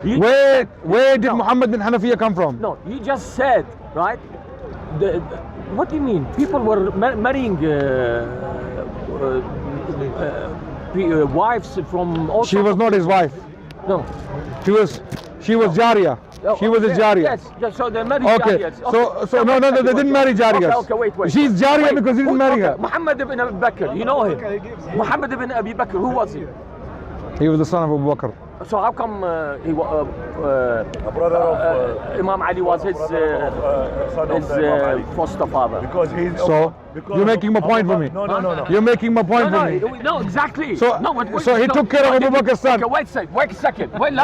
Where did Muhammad bin Hanafiya come from? No, you just said, right? What do you mean? People were marrying wives from all. She was not his wife. No. She was Jariya. She was a Jariya. Yes, so they married Okay. Jariyas. So no, they didn't marry Jariyas. Okay, wait. She's Jariya because he didn't marry her. Muhammad ibn Abi Bakr, you know him. Muhammad ibn Abi Bakr, who was he? He was the son of Abu Bakr. So how come a brother of Imam Ali was his foster father? Because he's You're making my point for me. No. You're making my point for me. No, exactly. So he took care of Abu Bakr's son. Okay, wait a second. Wait, no.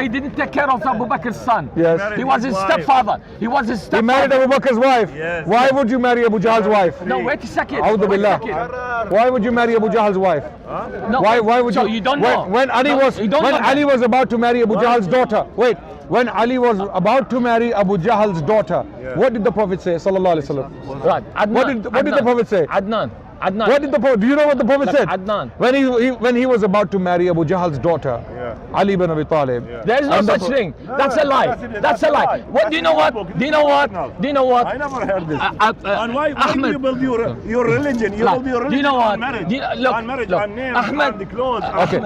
He didn't take care of Abu Bakr's son. Yes. He was his stepfather. He married Abu Bakr's wife. Yes. Why would you marry Abu Jahl's wife? No, wait a second. A'udhu billah. Why would you marry Abu Jahl's wife? No. Why would so you? You don't know. When Ali was about to marry Abu Jahl's daughter. Wait. When Ali was about to marry Abu Jahl's daughter, what did the Prophet say? Sallallahu alaihi wasallam. Right. Adnan, What did the Prophet say? Adnan. What did the Prophet? Do you know what the Prophet said? Adnan. When he was about to marry Abu Jahl's daughter, Ali bin Abi Talib. There is no such thing. That's a lie. That's a lie. What do you know? What? Do you know what? I never heard this. And why do you build your religion? You build your religion. Do you know what? On marriage. Look, on name, Ahmed. on the clothes. Okay.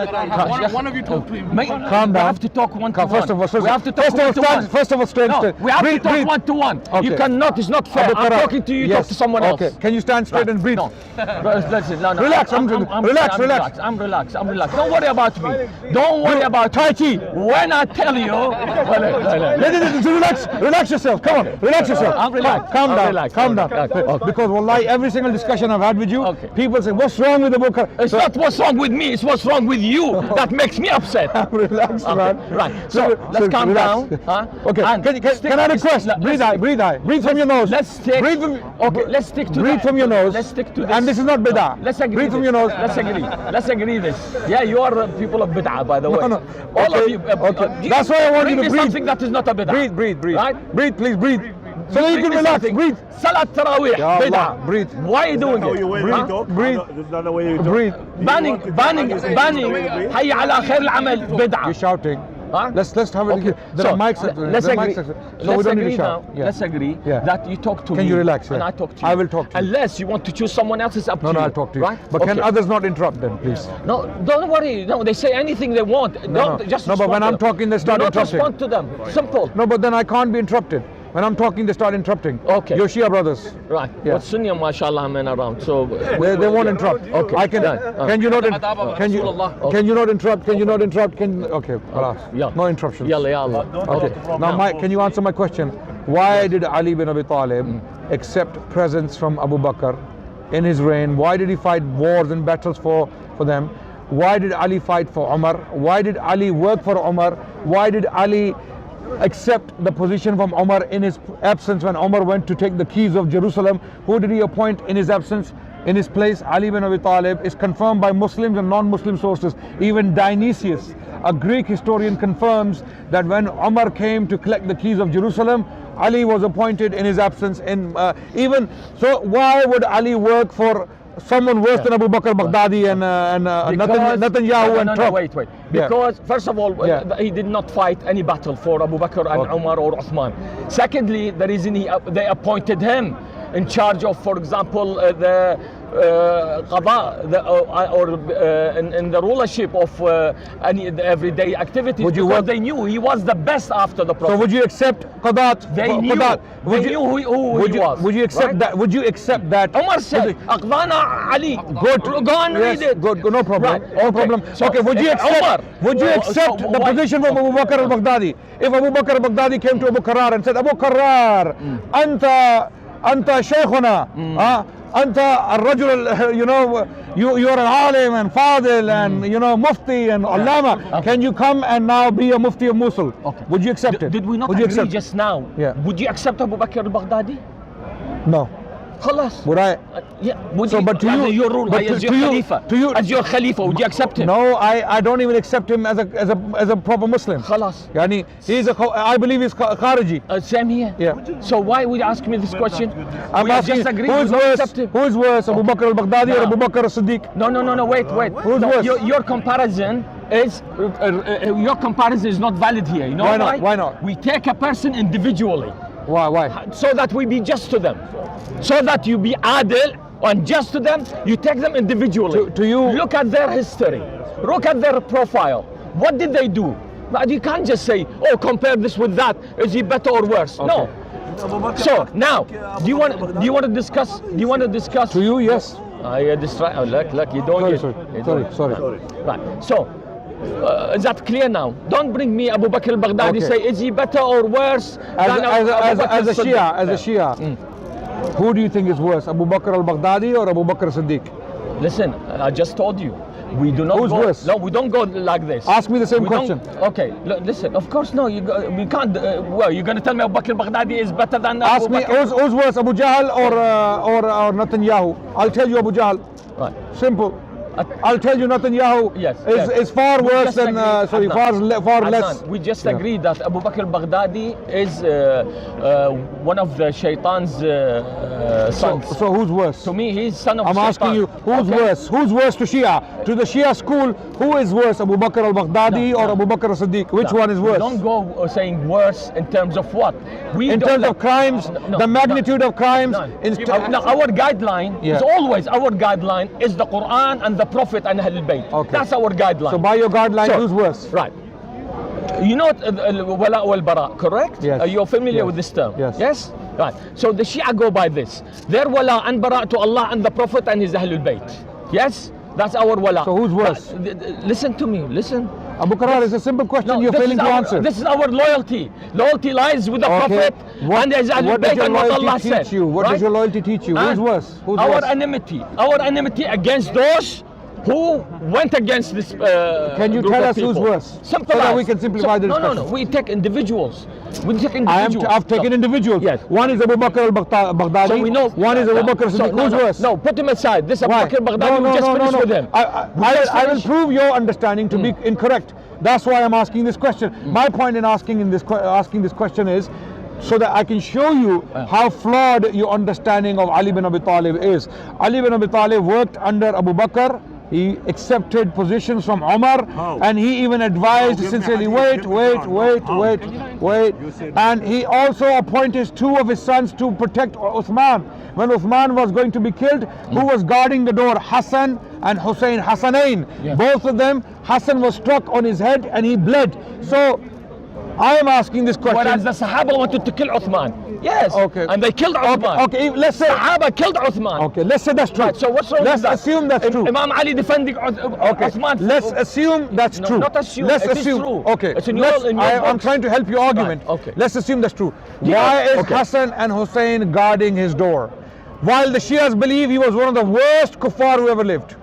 One of you talk, please. Calm down. We have to talk one to one. First of all, we have to talk one to one. First of all, stand. No, we have to talk one to one. You cannot. It's not fair. I'm talking to you. Talk to someone else. Okay. Can you stand straight and breathe? No. Listen. No. Relax. I'm relax. I'm relaxed. Don't worry about me. Don't worry about Tai Chi. When I tell you, relax yourself. Come on, relax yourself. I'm relaxed. Calm down. Relaxed. Calm down. Because wallahi, every single discussion I've had with you, people say, "What's wrong with the book?" It's not what's wrong with me. It's what's wrong with you that makes me upset. Relax, man. Right. So let's calm down. Okay. Can I request? Breathe from your nose. Let's stick. Let's stick to. Breathe from your nose. Let's stick to this. And this is not bid'ah. Let's agree. Breathe from your nose. Let's agree this. Yeah, you are people of bid'ah, by the way. No. All of you. That's why I want you to breathe. Something that is not a bid'ah. Breathe. Right? Breathe, please breathe. So that you can relax. Breathe. Salat Tarawih. Bid'ah. Breathe. Why are you doing it? Breathe. This is not the way you talk. Breathe. Banning. Hayya ala khair al-amal. Bid'ah. You're shouting. Let's have it. Okay. There are mics. Let's agree. So we don't need to shout. Let's agree that you talk to me. Can you relax? And I talk to you. I will talk to you. Unless you want to choose someone else, it's up to you. No, I'll talk to you. Right? But can others not interrupt then, please? No, don't worry. No, they say anything they want. Just but when I'm talking, they start interrupting. Respond to them. Simple. No, but then I can't be interrupted. When I'm talking, they start interrupting. Okay. Your Shia brothers. Right. Yeah. But Sunni, mashallah, men around. So they won't interrupt. Okay. I can. Can you not? Can you not interrupt? Can you not interrupt? Okay. No interruptions. Yalla. Okay. Now, can you answer my question? Why did Ali bin Abi Talib accept presents from Abu Bakr in his reign? Why did he fight wars and battles for them? Why did Ali fight for Umar? Why did Ali work for Umar? Why did Ali accept the position from Umar in his absence when Umar went to take the keys of Jerusalem? Who did he appoint in his absence? In his place, Ali bin Abi Talib is confirmed by Muslims and non-Muslim sources. Even Dionysius, a Greek historian, confirms that when Umar came to collect the keys of Jerusalem, Ali was appointed in his absence. So why would Ali work for someone worse than Abu Bakr Baghdadi and Netanyahu and Trump? Wait. Because first of all, he did not fight any battle for Abu Bakr and Umar or Othman. Secondly, the reason they appointed him in charge of, for example, the qada, in the rulership of any everyday activities, because they knew he was the best after the Prophet. So would you accept qadat? They knew who he was. Would you accept that? Would you accept that? Umar said, "Aqdana Ali." Go and read it. Good. No problem. Right. No problem. Okay. Would you accept? Would you accept the position from Abu Bakr al-Baghdadi? If Abu Bakr al-Baghdadi came to Abu Qarrar and said, "Abu Qarrar, anta shaykhuna, anta al-rajul, you are an alim and fadil and mufti and allama. Can you come and now be a mufti of Mosul?" Okay. Would you accept it? Did we not agree just now? Yeah. Would you accept Abu Bakr al-Baghdadi? No. خلاص. Would I? But to you, your rule as your Khalifa. As your Khalifa, would you accept him? No, I don't even accept him as a proper Muslim. خلاص. Yani I believe he's Khariji. Same here. Yeah. So why would you ask me this question? I'm asking, who is worse, Abu Bakr al-Baghdadi or Abu Bakr as-Siddiq? No. Wait. Who's worse? Your comparison is your comparison is not valid here. You know Why not? Why not? We take a person individually. Why? So that we be just to them. So that you be adil and just to them, you take them individually. To you, look at their history. Look at their profile. What did they do? But you can't just say, oh, compare this with that. Is he better or worse? Okay. No. So now, do you want to discuss? To you, yes. I distract. Oh, look, you don't Sorry. Right. So, is that clear now? Don't bring me Abu Bakr al-Baghdadi. Okay. Say, is he better or worse? As a Shia, who do you think is worse, Abu Bakr al-Baghdadi or Abu Bakr Siddiq? Listen, I just told you. We do not Who's go. worse? No, we don't go like this. Ask me the same question. Okay, listen. Of course, no. We can't. Well, you're gonna tell me Abu Bakr al-Baghdadi is better than Ask Abu me Bakr. who's worse, Abu Jahl or Netanyahu? I'll tell you Abu Jahl. Right. Simple. I'll tell you Netanyahu is far worse than far less. We just agreed that Abu Bakr al-Baghdadi is one of the Shaitan's sons. So who's worse? To me, he's son of I'm Shaitan. asking you, who's worse? Who's worse to Shia? To the Shia school, who is worse, Abu Bakr al-Baghdadi or Abu Bakr as-Siddiq? Which one is worse? Don't go saying worse in terms of what? In terms of crimes, the magnitude of crimes. No, our guideline is always, our guideline is the Quran and the Prophet and Ahlul Bayt. Okay. That's our guideline. So by your guideline, who's worse? Right. You know wala wal bara, correct? Yes. You're familiar with this term? Yes. Yes? Right. So the Shia go by this. Their wala and bara to Allah and the Prophet and his Ahlul Bayt. Yes? That's our wala. So who's worse? Listen to me, listen. Abu Karar, it's a simple question you're failing to answer. This is our loyalty. Loyalty lies with the Prophet and his Ahlul What does Bayt your and what Allah loyalty said. teach you? What does your loyalty teach you? Who's worse? Who's our worse? enmity against those who went against this Can you group tell of us who's people. worse? Simple so that as. we can simplify the discussion. No. We take individuals. I've taken individuals. Yes. One is Abu Bakr al-Baghdadi. So we know. One is Abu Bakr Siddiq. Who's worse? No, put him aside. This Abu Why? Bakr al-Baghdadi, we just finished with him. I will prove your understanding to be incorrect. That's why I'm asking this question. My point in asking this question is so that I can show you how flawed your understanding of Ali bin Abi Talib is. Ali bin Abi Talib worked under Abu Bakr. He accepted positions from Umar, and he even advised sincerely, wait. And he also appointed two of his sons to protect Uthman. When Uthman was going to be killed, who was guarding the door? Hassan and Hussein, Hassanain. Both of them, Hassan was struck on his head and he bled. So I am asking this question. Whereas the Sahaba wanted to kill Uthman. Yes. Okay. And they killed Uthman. Okay. Let's say Sahaba killed Uthman. Okay. Let's say that's true. Right, so what's wrong with that? Let's assume that's true. Imam Ali defending Uthman. Let's assume that's true. Not assume. Let's it assume. Is true. Okay. It's I'm trying to help your argument. Right. Okay. Let's assume that's true. Why is Hassan and Hussein guarding his door, while the Shias believe he was one of the worst kuffar who ever lived?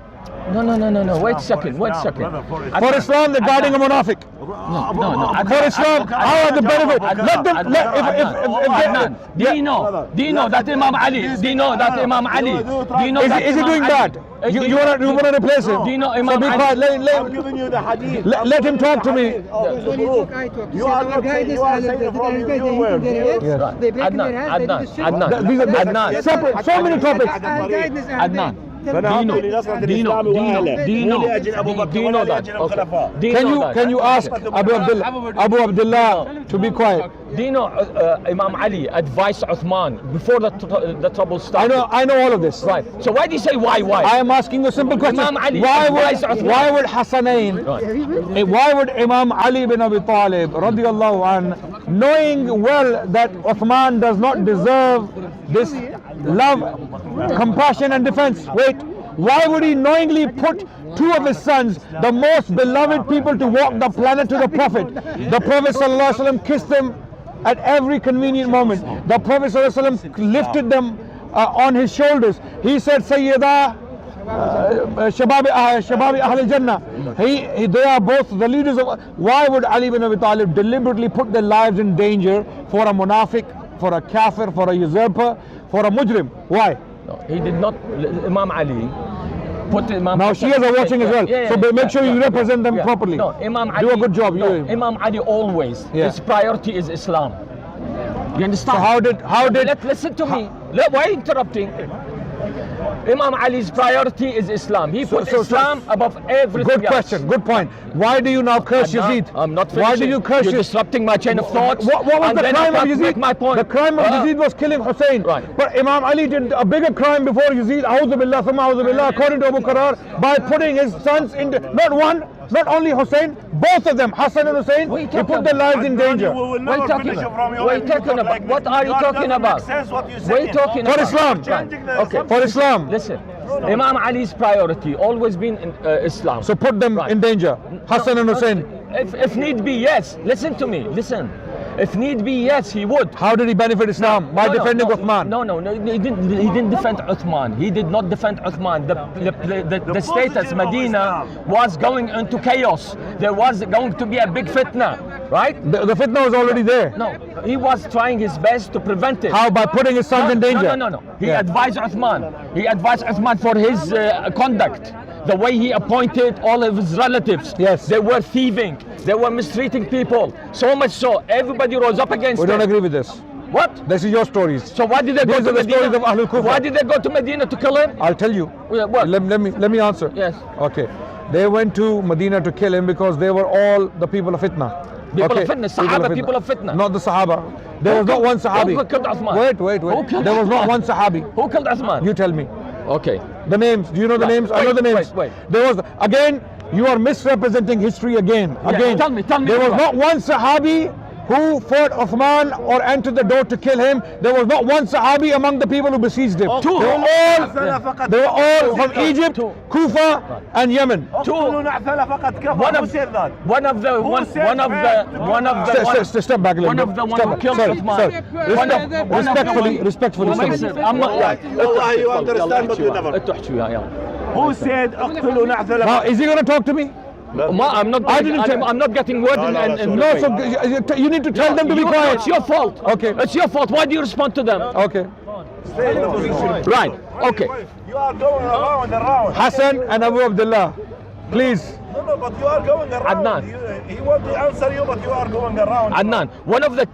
No. Wait a second. For Islam, they're guarding a munafiq. No. For Islam, how are the benefit? Let them. Adnan, do you know that Imam Ali? Do you know that Imam Ali? Do you know Is that he doing bad? You want to replace him? Do you know So Imam be Ali? quiet. I'm giving you the hadith. Let him talk to me. You are not saying, you are saying from your words. Adnan. Separate. So many topics. Adnan. Do you know that? Can you ask Abu Abdullah to be quiet? Do you know Imam Ali advised Uthman before the trouble started? I know all of this. Right. So why do you say why? I am asking a simple question. Imam Ali Why would Hassanain, why would Imam Ali bin Abi Talib radiyallahu anh, knowing well that Uthman does not deserve this love, compassion and defense, why would he knowingly put two of his sons, the most beloved people to walk the planet, to the Prophet? The Prophet ﷺ kissed them at every convenient moment. The Prophet ﷺ lifted them on his shoulders. He said, Sayyida Shababi Ahl Jannah. They are both the leaders of. Why would Ali bin Abi Talib deliberately put their lives in danger for a munafiq, for a kafir, for a usurper, for a mujrim? Why? No, he did not. Imam Ali put Imam. Now Shias are watching as well, so make sure you represent them properly. No, Imam Ali. Do a good job. Imam Ali always. His priority is Islam. You understand? So how did? Listen to me. Why are you interrupting? Imam Ali's priority is Islam. He put Islam above everything Good question, good point. Why do you now curse Yazid? I'm not finishing. Why do you curse You're Yazid? disrupting my chain of thoughts. What was the crime of Yazid? Make my point. The crime of Yazid was killing Hussein. Right. But Imam Ali did a bigger crime before Yazid, A'udhu billah, thumma a'udhu billah, according to Abu Qarar, by putting his sons into, not one, not only Hussein, both of them, Hassan and Hussein, he put their lives in danger. What are you talking about? What are you talking about? What are you talking about? For Islam. Okay. For Islam. Listen, Imam Ali's priority always been in, Islam. So put them in danger, Hassan and Hussein. If need be, yes. Listen to me. Listen. If need be, yes, he would. How did he benefit Islam? By defending Uthman? No, he didn't defend Uthman. He did not defend Uthman. The status, Medina, was going into chaos. There was going to be a big fitna, right? The fitna was already there. No, he was trying his best to prevent it. How? By putting his sons in danger? No. He advised Uthman. He advised Uthman for his conduct. The way he appointed all of his relatives. Yes. They were thieving. They were mistreating people. So much so, everybody rose up against We don't him. agree with this. What? This is your stories. So why did they go These to are the Medina? stories of Ahlul Kufa. Why did they go to Medina to kill him? I'll tell you. What? Let me answer. Yes. Okay. They went to Medina to kill him because they were all the people of fitna. People of fitna, Sahaba, people of fitna. Not the Sahaba. There was not one Sahabi. Who killed Uthman? Wait. Who killed There was not Uthman? one Sahabi. Who killed Uthman? You tell me. Okay. The names. Do you know the names? I know the names. Wait. There was, again, you are misrepresenting history again. Tell me. There was not one Sahabi who fought Uthman or entered the door to kill him. There was not one Sahabi among the people who besieged him. Two. They were all from Egypt, Kufa, and Yemen. Step back a little bit. One of the one who killed Uthman. Respectfully. والله you understand but you never. Who said اقتلوا نعث Now, is he going to talk to me? I'm not getting word in No, so you need to tell them to be quiet. It's your fault. Okay. It's your fault. Why do you respond to them? Okay. Right. Okay. You are going around and around. Hassan and Abu Abdullah, please. No, but you are going around. Adnan. He wants to answer you, but you are going around. Adnan, one of the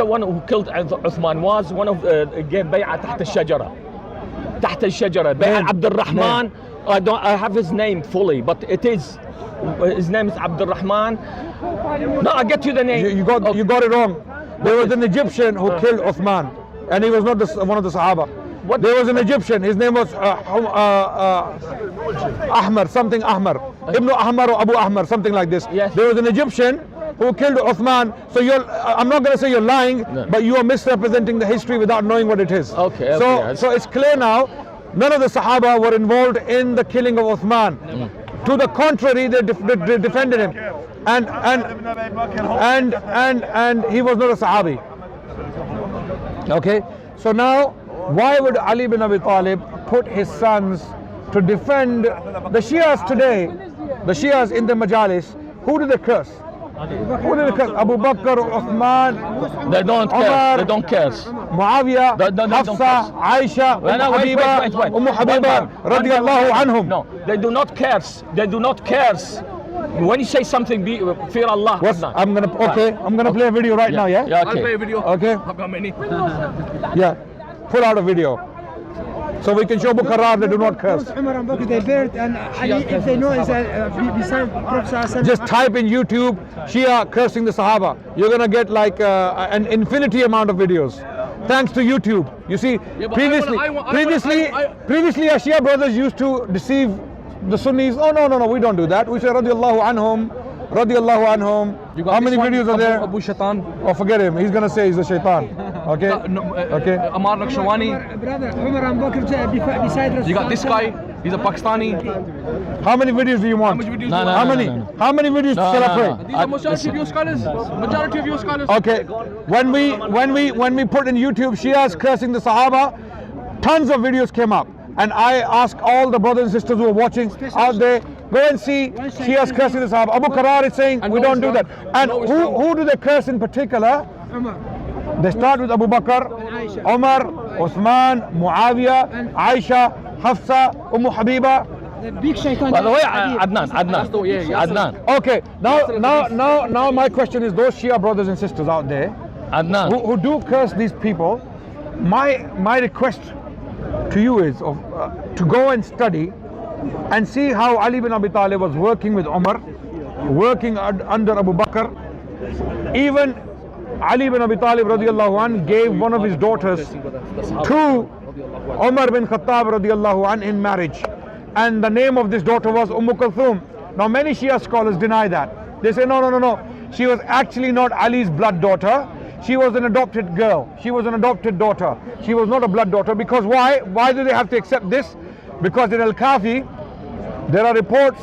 one who killed Uthman was one of gave بيعة تحت الشجرة. تحت الشجرة. بيعة عبد الرحمن. I have his name fully, but his name is Abdul Rahman. No, I'll get you the name. You got it wrong. There was an Egyptian who killed Uthman, and he was not one of the Sahaba. What? There was an Egyptian. His name was Ahmar, something Ahmar, Ibn Ahmar or Abu Ahmar, something like this. Yes. There was an Egyptian who killed Uthman. So I'm not going to say you're lying, but you are misrepresenting the history without knowing what it is. Okay. So it's clear now. None of the Sahaba were involved in the killing of Uthman. To the contrary, they defended him, and he was not a Sahabi. Okay, so now why would Ali bin Abi Talib put his sons to defend the Shias today? The Shias in the Majalis, who do they curse? Who do they curse? Abu Bakr, Uthman, They don't care. They don't care. Muawiyah, They don't Hafsa, Aisha, wait. Habiba, radiyallahu anhum. No, they do not curse. They do not curse. When you say something, fear Allah. I'm gonna play a video right now. Yeah. Yeah. Okay. I'll play a video. Okay. I've got many. Yeah. Pull out a video. So we can show Bukhara they do not curse. Umar and Bakr, they buried, and Ali, if they know, is beside Prophet. Just type in YouTube Shia cursing the Sahaba. You're gonna get like an infinity amount of videos. Thanks to YouTube. You see, previously our Shia brothers used to deceive the Sunnis. Oh no, we don't do that. We say radiyallahu anhum. How many videos are there? Abu Shaitan. Oh, forget him. He's gonna say he's a shaitan. Okay. Okay. Ammar Nakshawani. Brother, Umar and Bakr beside Rasul. You got this guy. He's a Pakistani. How many videos do you want? How much videos? No, How many? How many videos shall I play? These are majority of your scholars. Majority of your scholars. Okay. When we put in YouTube Shias cursing the Sahaba, tons of videos came up. And I ask all the brothers and sisters who are watching out there, go and see Shias cursing the Sahaba. Abu Qarar is saying we don't do that. And who do they curse in particular? They start with Abu Bakr, Umar, Uthman, Muawiyah, Aisha, Hafsa, Habiba. The big shaitan. By the way, Adnan. Okay, now my question is those Shia brothers and sisters out there Adnan. who do curse these people, my request to you is to go and study and see how Ali bin Abi Talib was working with Umar, working under Abu Bakr. Even Ali bin Abi Talib radiallahu an gave one of his daughters to Umar bin Khattab radiallahu an in marriage, and the name of this daughter was Kulthum. Now many Shia scholars deny that. They say no, she was actually not Ali's blood daughter. She was an adopted girl. She was an adopted daughter. She was not a blood daughter. Because why? Why do they have to accept this? Because in Al-Kafi there are reports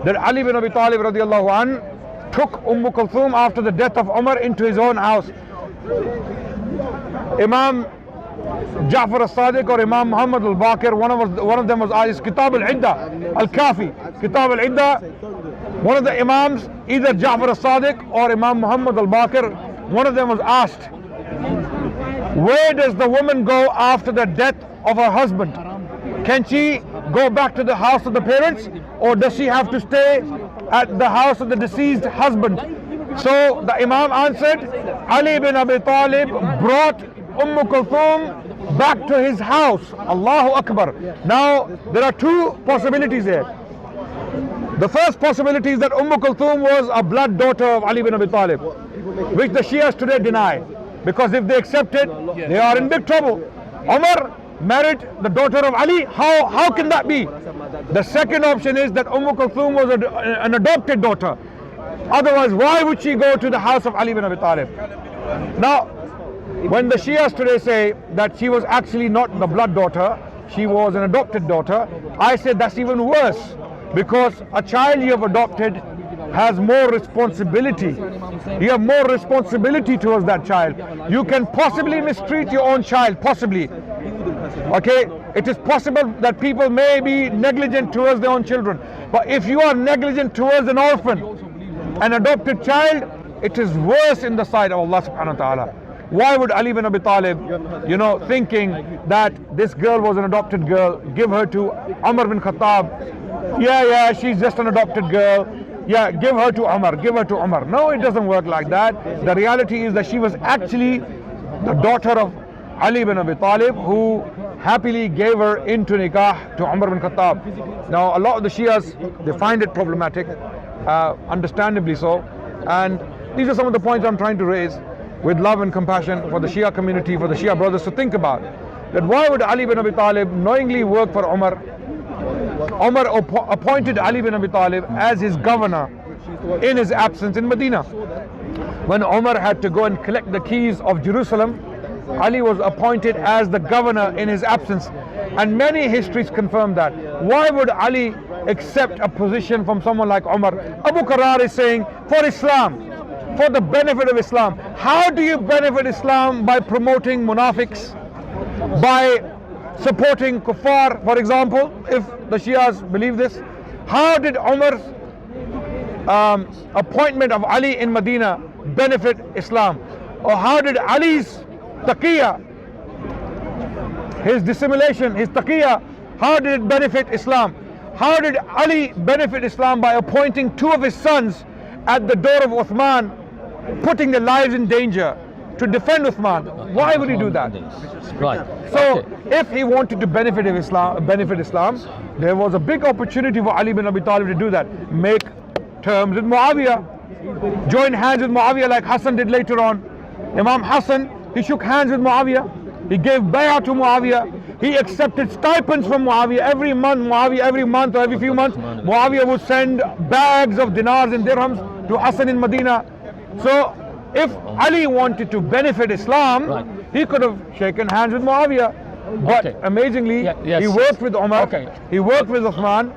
that Ali bin Abi Talib radiallahu an took Kulthum after the death of Umar into his own house. Imam Ja'far al-Sadiq or Imam Muhammad al-Baqir, one of them was asked, Kitab al-Idda, Al-Kafi, Kitab al-Idda, one of the Imams, either Ja'far al-Sadiq or Imam Muhammad al-Baqir, one of them was asked, where does the woman go after the death of her husband? Can she go back to the house of the parents, or does she have to stay at the house of the deceased husband? So the Imam answered, Ali bin Abi Talib brought Kulthum back to his house. Allahu Akbar. Now there are two possibilities here. The first possibility is that Kulthum was a blood daughter of Ali bin Abi Talib, which the Shias today deny, because if they accept it, they are in big trouble. Umar married the daughter of Ali. How can that be? The second option is that Kulthum was an adopted daughter. Otherwise, why would she go to the house of Ali bin Abi Talib? Now, when the Shias today say that she was actually not the blood daughter, she was an adopted daughter, I say that's even worse, because a child you have adopted has more responsibility. You have more responsibility towards that child. You can possibly mistreat your own child, possibly. Okay, it is possible that people may be negligent towards their own children, but if you are negligent towards an orphan, an adopted child, it is worse in the sight of Allah subhanahu wa ta'ala. Why would Ali bin Abi Talib, thinking that this girl was an adopted girl, give her to Umar bin Khattab? Yeah, she's just an adopted girl. Yeah, give her to Umar, give her to Umar. No, it doesn't work like that. The reality is that she was actually the daughter of Ali bin Abi Talib, who happily gave her into nikah to Umar bin Khattab. Now, a lot of the Shias, they find it problematic, understandably so. And these are some of the points I'm trying to raise with love and compassion for the Shia community, for the Shia brothers to think about. That why would Ali bin Abi Talib knowingly work for Umar? Umar appointed Ali bin Abi Talib as his governor in his absence in Medina. When Umar had to go and collect the keys of Jerusalem, Ali was appointed as the governor in his absence. And many histories confirm that. Why would Ali accept a position from someone like Umar? Abu Qarar is saying, for Islam, for the benefit of Islam. How do you benefit Islam? By promoting munafiqs, by supporting kuffar, for example, if the Shias believe this. How did Umar's appointment of Ali in Medina benefit Islam? Or how did Ali's taqiyya, his dissimulation, his taqiyya, how did it benefit Islam? How did Ali benefit Islam? By appointing two of his sons at the door of Ottman, putting their lives in danger to defend Ottman. Why would he do that? Right. So, if he wanted to benefit Islam, there was a big opportunity for Ali bin Abi Talib to do that. Make terms with Muawiyah, join hands with Muawiyah like Hassan did later on. Imam Hassan, he shook hands with Muawiyah. He gave bay'ah to Muawiyah. He accepted stipends from Muawiyah every month. Every month or every few months, Muawiyah would send bags of dinars and dirhams to Hassan in Medina. So, if Ali wanted to benefit Islam, he could have shaken hands with Muawiyah. But amazingly, he worked with Umar, he worked with Ottman,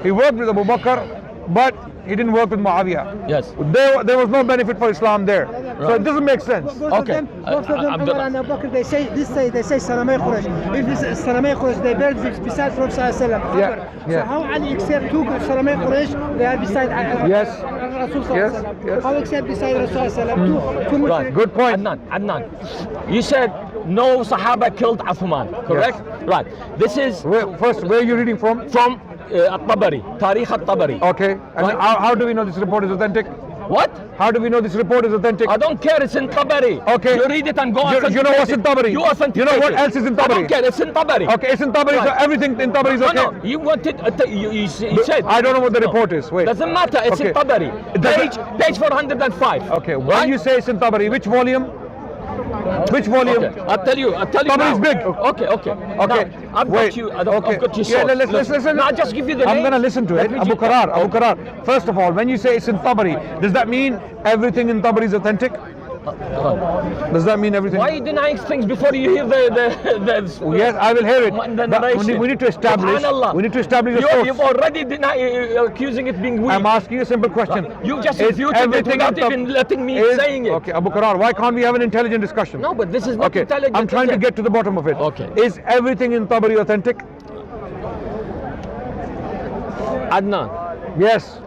he worked with Abu Bakr, but he didn't work with Muawiyah. Yes. There was no benefit for Islam there. So it doesn't make sense. Both of them, Umar and Abu Bakr, they say Salamay Quraysh. If it's Salamay Quraysh, they build this beside Prophet Sallallahu Yeah. So how Ali accept two Salamay Quraysh, they are beside Rasul Sallallahu Yes. How accept beside Rasul Sallallahu two Right. Good point. Adnan, you said no Sahaba killed Uthman, correct? Yes. Right. This is Where are you reading from? from At-Tabari, Tarikh At-Tabari. Okay. And Right. how do we know this report is authentic? What? How do we know this report is authentic? I don't care, it's in Tabari. Okay. You read it and go You know what's in Tabari? You authenticate You know what it. else is in I Tabari? don't care, it's in Tabari. Okay, it's in Tabari, so Right. everything in Tabari is okay? No, you wanted, you said. I don't know what the report is. Wait. Doesn't matter, it's in Okay. Tabari. It doesn't- Page 405. Okay, when Right? you say it's in Tabari, which volume? Which volume? Okay, I'll tell you Tabari now. is big. Okay. Okay. Now, I've Wait. got you, I've Okay. got you Yeah, source. let's listen. Now, I'll just give you the I'm name. going to listen to Let it. me Abu ju- Qarar. First of all, when you say it's in Tabari, does that mean everything in Tabari is authentic? Does that mean everything? Why are you denying things before you hear the Yes, I will hear it. the But narration? we need to establish. Subhanallah. We need to establish a source. You've already accusing it being weak. I'm asking you a simple question. You just Is refuted it everything without in Tab- even letting me is- saying it. Okay, Abu Qarar, why can't we have an intelligent discussion? No, but this is not Okay, intelligent. I'm trying is to it? get to the bottom of it. Okay. Is everything in Tabari authentic? Adnan, Yes.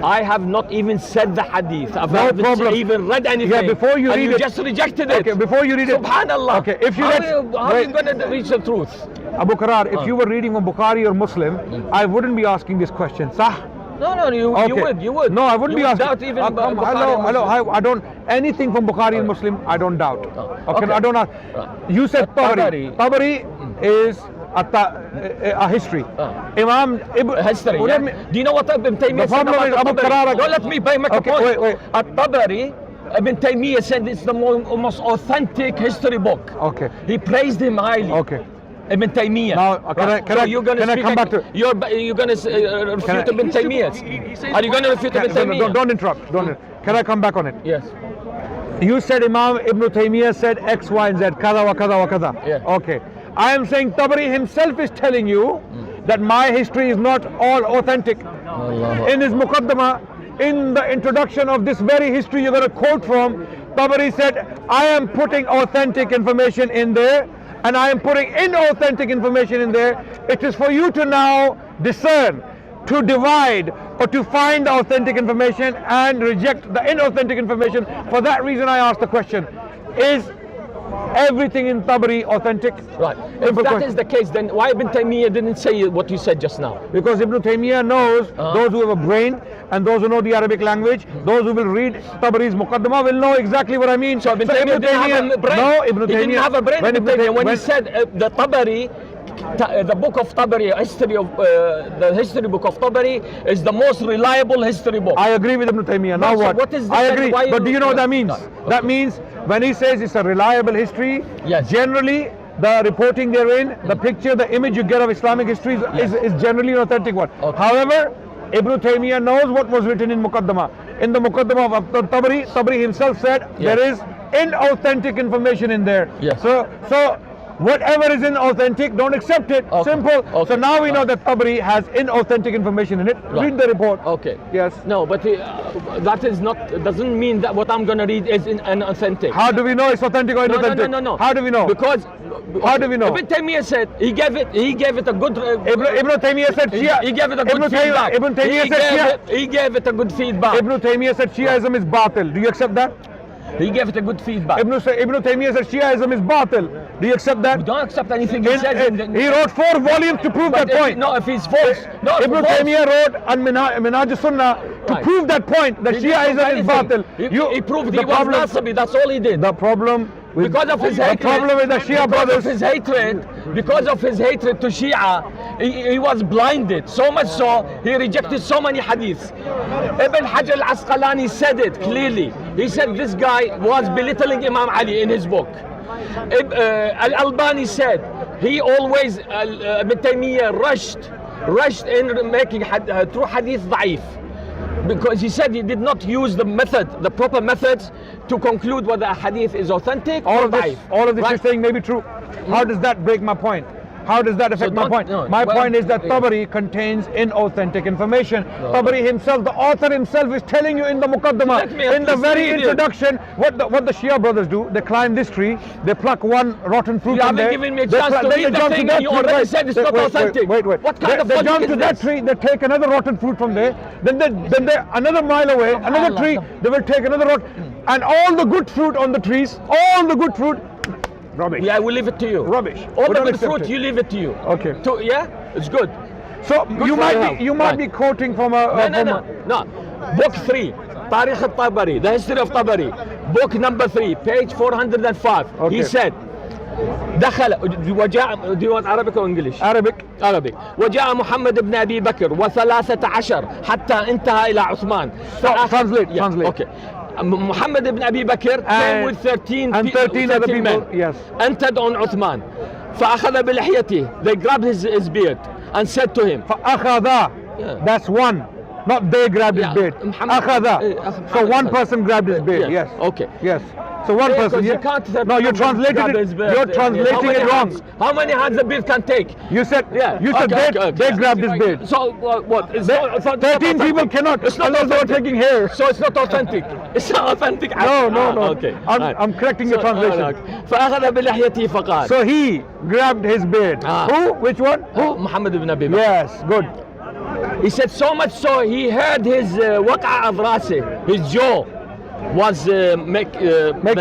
I have not even said the hadith. I've No not problem. even read anything. Yeah, before you and read you it. just rejected it. Okay, before you read it. Subhanallah. Okay, if you how read- are you wait. going to reach the truth? Abu Qarar, if you were reading on Bukhari or Muslim, I wouldn't be asking this question. Sah? No, you Okay. would. No, I wouldn't You be would asking. doubt even Come, Bukhari hello, and hello. Muslim. I don't anything from Bukhari and Muslim. I don't doubt. Okay, I don't ask. You said Tabari. Tabari is a history. Imam Ibn History. Let Yeah. me- Do you know what Ibn Taymiyyah The said problem about is Abu Tabari? Qarar- Don't let me make a Okay, point. wait. Tabari, Ibn Taymiyyah said it's the most authentic history book. Okay. He praised him highly. Okay. Ibn Taymiyyah. Now, can I- you're gonna can I speak come back to- You're going to refute Ibn Taymiyyah. Are you going to refute Ibn Taymiyyah? Don't interrupt. Can I come back on it? Yes. You said Imam Ibn Taymiyyah said X, Y, and Z, kada wa kada wa kada. Yeah. Okay. I am saying Tabari himself is telling you that my history is not all authentic. In his Muqaddamah, in the introduction of this very history you're going to quote from, Tabari said, I am putting authentic information in there and I am putting inauthentic information in there. It is for you to now discern, to divide or to find the authentic information and reject the inauthentic information. For that reason I asked the question, is everything in Tabari authentic? Right. If Simple that question. is the case, then why Ibn Taymiyyah didn't say what you said just now? Because Ibn Taymiyyah knows those who have a brain and those who know the Arabic language, those who will read Tabari's Muqaddamah will know exactly what I mean. So Ibn Taymiyyah didn't have a brain. No, Ibn Taymiyyah. He didn't have a brain. When Ibn Taymiyyah, when he when- said the Tabari, the book of Tabari, the history book of Tabari is the most reliable history book. I agree with Ibn Taymiyyah. Now No, so what? what is the I sense? agree. Why But you- do you know what that means? No. That Okay. means when he says it's a reliable history, Yes. generally the reporting therein, the picture, the image you get of Islamic history is generally an authentic one. Okay. However, Ibn Taymiyyah knows what was written in Muqaddamah. In the Muqaddamah of Tabari, Tabari himself said Yes. there is inauthentic information in there. Yes. So whatever is inauthentic, don't accept it. Okay. Simple. So Okay. now we know that Tabari has inauthentic information in it. Right. Read the report. Okay. Yes. No, but that is not, doesn't mean that what I'm going to read is inauthentic. How do we know it's authentic or No, inauthentic? no. How do we know? Because How do we know? Ibn Taymiyyah said he gave it a good. Ibn Taymiyyah said Shia. He gave it a good feedback. Ibn Taymiyyah said Shia. He gave it a good feedback. Ibn Taymiyyah said Shiaism is batil. Do you accept that? He gave it a good feedback. Ibn Taymiyyah said Shiaism is batil. Do you accept that? We don't accept anything he says. He wrote 4 volumes to prove that point. No, if he's false. No, if Ibn he's false. Taymiyyah wrote on Minhaj Sunnah to Right. prove that point, that He didn't prove Shiaism is anything. batil. He proved the he was problem, Nasabi, that's all he did. The problem with Because of his the hatred, problem with the Shia brothers. because of his hatred to Shia, he was blinded. So much so, he rejected so many hadiths. Ibn Hajar al-Asqalani said it clearly. He said this guy was belittling Imam Ali in his book. Al-Albani said he always, Ibn Taymiyyah rushed in making true hadith da'if. Because he said he did not use the proper methods to conclude whether a hadith is authentic or da'if. All of this Right? you're saying may be true. How does that break my point? How does that affect my don't- point? no, My well, point is that yeah. Tabari contains inauthentic information. Tabari himself, the author himself, is telling you in the Muqaddamah, Let me at in the least very read it. introduction, what the Shia brothers do. They climb this tree, they pluck one rotten fruit You from haven't there. given me a they chance to then read they the jump to thing that and you tree, already wait, said it's wait, not wait, authentic. Wait. What kind of They logic jump is to that this? tree, they take another rotten fruit from there, then they another mile away, another tree, they will take another rotten, and all the good fruit on the trees, all the good fruit, rubbish. Yeah, I will leave it to you. Rubbish. All We the don't good accept fruit, it. you leave it to you. Okay. Yeah, it's good. So Good you for might you. be you might Right. be quoting from a No. Book 3. تاريخ الطبري, the history of Tabari, book number 3, page 405. Okay. He said, دخل وجاء, do you want Arabic or English? Arabic. وجاء محمد بن أبي بكر و13 حتى انتهى إلى عثمان. Translate. Okay. محمد بن أبي بكر came with 13 other people. men. Yes. entered on عثمان. فأخذ بلحيته. They grabbed his beard and said to him. فأخذ. That's one. Not they grabbed his beard. أخذ. So one person grabbed his beard. Yes. Okay. Yes. So one person. You can't No, you're translating it. You're translating it wrong. How many hands the beard can take? You said. You said they grabbed his beard. So what? 13 people cannot. It's not unless they were taking hair. So it's not authentic. It's not authentic. No. Okay. I'm correcting your translation. فأخذ بلحيته فقال. So he grabbed his beard. Who? Which one? Who? محمد بن أبي بكر. Yes. Good. He said so much so he heard his وقع أضراسه, his jaw was make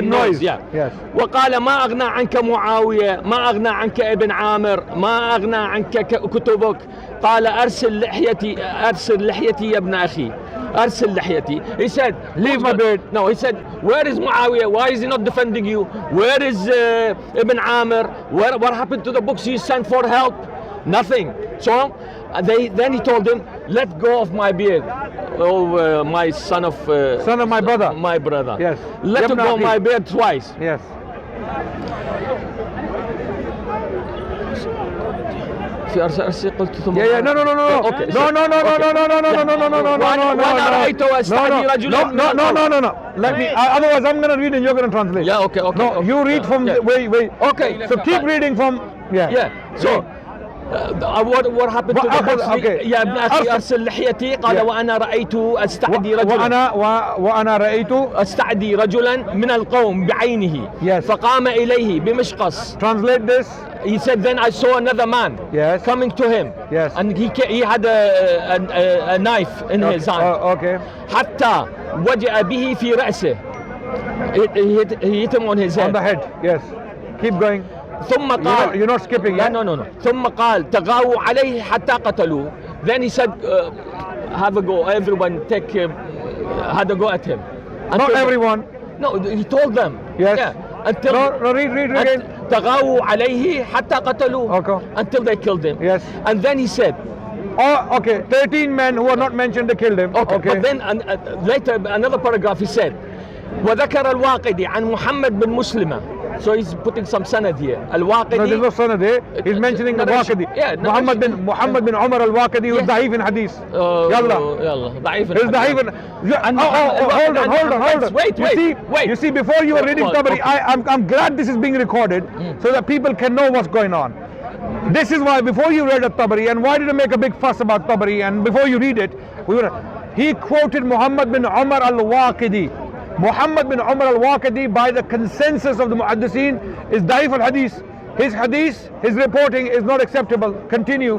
noise. Yeah. Yes. وقال ما أغنى عنك معاوية, ما أغنى عنك ابن عامر, ما أغنى عنك كتبك. قال أرسل لحيتي يا ابن أخي. أرسل لحيتي. He said, leave my beard. No, he said, where is Muawiyah? Why is he not defending you? Where is Ibn Amir? What happened to the books you sent for help? Nothing. So then he told him, let go of my beard. Oh, my son of my brother. My brother. Yes. Let go of my beard twice. Yes. في أرسل قلت ثم. No. Okay. No. وأنا رأيت أستعدي رجلا. No. Let me. Otherwise, I'm going to read and you're going to translate. Yeah. Okay. No, you read from. Wait. Okay. So keep reading from. Yeah. So. what happened to the books? Okay. يا ابن أخي أرسل لحيتي. قال وأنا رأيت أستعدي رجلا. وأنا رأيت أستعدي رجلا من القوم بعينه. Yes. فقام إليه بمشقص. Translate this. He said then I saw another man. Yes. Coming to him. Yes. And he had a knife in his hand. Okay. حتى وجأ به في رأسه. He hit him on his head. On the head. Yes. Keep going. ثم قال. You're not skipping. No. ثم قال تغاووا عليه حتى قتلوه. Then he said, have a go. Everyone had a go at him. Not everyone. No, he told them. Yes. Yeah. Until. No, read again. تغاووا عليه حتى قتلوه. Okay. Until they killed him. Yes. And then he said. Oh, okay. 13 men who are not mentioned, they killed him. Okay. But then later another paragraph he said. وذكر الواقدي عن محمد بن مسلمة. So he's putting some sanad here. Al-Waqidi. No, there's no sanad here. He's mentioning al-Waqidi. Yeah, Muhammad bin Umar al-Waqidi who's da'if in hadith. Yalla. Da'if in hadith. Hold on. Wait. You see, before you were reading Tabari, I'm glad this is being recorded so that people can know what's going on. This is why before you read Tabari, and why did I make a big fuss about Tabari, and before you read it, he quoted Muhammad bin Umar al-Waqidi. Muhammad bin Umar al-Waqidi, by the consensus of the muhaddithin, is da'if al-hadith. His hadith, his reporting is not acceptable. Continue.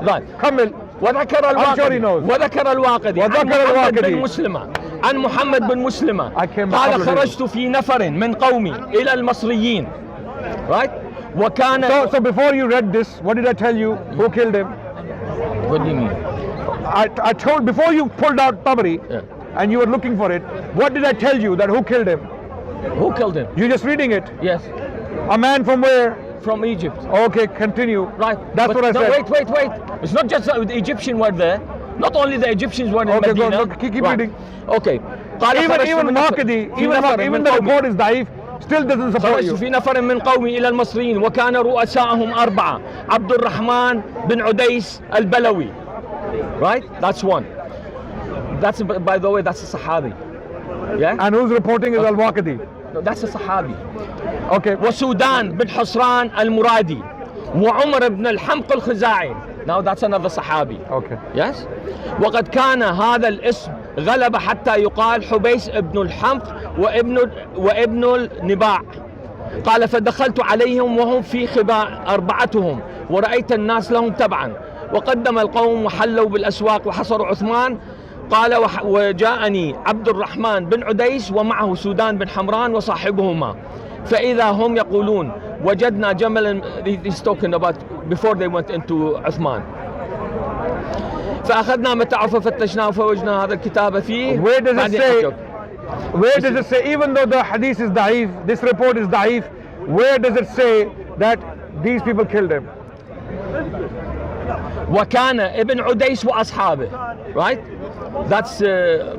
Right. Kamil. I'm sure he knows. وذكر الواقدي عن محمد بن مسلمة عن محمد بن مسلمة قال خرجت في نفر من قومي إلى المصريين. Right? وكان. So before you read this, what did I tell you? Who killed him? What do you mean? I told before you pulled out Tabari. Yeah. And you were looking for it. What did I tell you that who killed him? Who killed him? You're just reading it. Yes. A man from where? From Egypt. Okay, continue. Right. That's what I said. Wait. It's not just the Egyptians were there. Not only the Egyptians were in Medina. Okay, keep reading. Okay. Even Waqidi, even the report is daif, still doesn't support you. في نفر من قومي إلى المصريين وكان رؤساءهم 4 عبد الرحمن بن عديس البلوي. Right? That's one. That's, by the way, that's a Sahabi. Yeah? And who's reporting is Al-Waqidi? No, that's a Sahabi. Okay. وسودان بن حسران المرادي وعمر بن الحمق الخزاعي. Now that's another Sahabi. Okay. Yes? وقد كان هذا الاسم غلب حتى يقال حبيس ابن الحمق وابن النباع. قال فدخلت عليهم وهم في خباء 4 ورأيت الناس لهم تبعا وقدم القوم وحلوا بالأسواق وحصروا عثمان. قال وجاءني عبد الرحمن بن عديس ومعه سودان بن حمران وصاحبهما فإذا هم يقولون وجدنا جملا. He's talking about before they went into عثمان. فاخذنا متاعه ففتشناه وفوجنا هذا الكتاب فيه. Where does it بعدين say? حكوا. Where does it say? Even though the hadith is da'if, this report is da'if. Where does it say that these people killed him? وكان ابن عديس واصحابه. Right? That's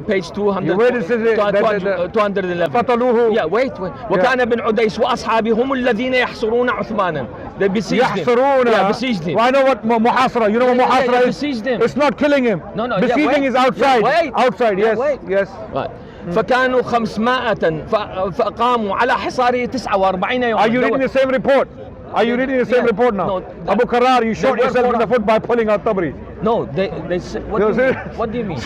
page 200. Where does it say? 211. قتلوه. Yeah, wait. وكان ابن عديس واصحابه هم الذين يحصرون عثمانا. They besieged him. يحصرون. Yeah, besieged him. Well, I know what muhasara. You know what muhasara is? Besieged him. It's not killing him. No, Besieging is outside. Outside. Yes. Yes. Right. فكانوا 500 فقاموا على حصاره 49 يوما. Are you reading the same report? Are you reading the same report now? No, Abu Karar, you shot yourself in the foot by pulling out Tabri. No, they what do you mean?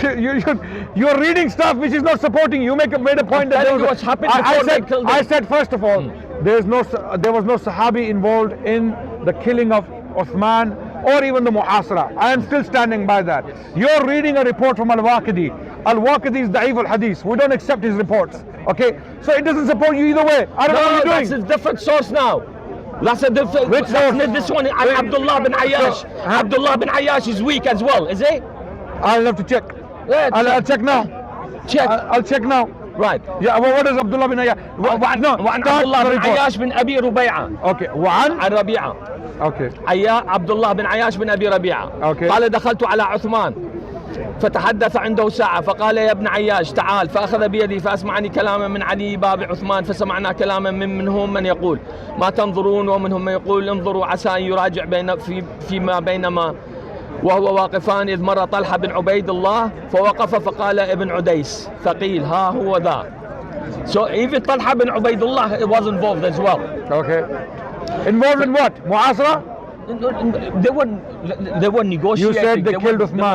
You're reading stuff which is not supporting you. Made a point that telling you what's happened before they killed him. I said first of all, there was no Sahabi involved in the killing of Othman or even the Muhasara. I am still standing by that. You're reading a report from Al-Waqidi. Al-Waqidi is Da'if al-Hadith. We don't accept his reports. Okay? So it doesn't support you either way. I don't know what you're doing. That's a different source now. That's a different. Which source? This one, Abdullah bin Ayyash. Abdullah bin Ayyash is weak as well, is he? I'll have to check. Yeah, I'll check now. Check. I'll check now. Right. Yeah, well, what is Abdullah bin Ayyash? وعن عبد الله بن عياش بن أبي ربيعة. Okay. وعن عن ربيعة. Okay. عبد الله بن عياش بن أبي ربيعة. Okay. قال دخلت على عثمان فتحدث عنده ساعة فقال يا ابن عياش تعال فأخذ بيدي فأسمعني كلاما من علي باب عثمان فسمعنا كلاما منهم من يقول ما تنظرون ومنهم من يقول انظروا عسى أن يراجع فيما بينما وهو واقفان إذ مر طلحة بن عبيد الله فوقف فقال ابن عديس ثقيل ها هو ذا. So even Talha bin Ubaidullah was involved as well. Okay. Involved in what? Mu'asara? They were negotiating. You said they killed Uthman.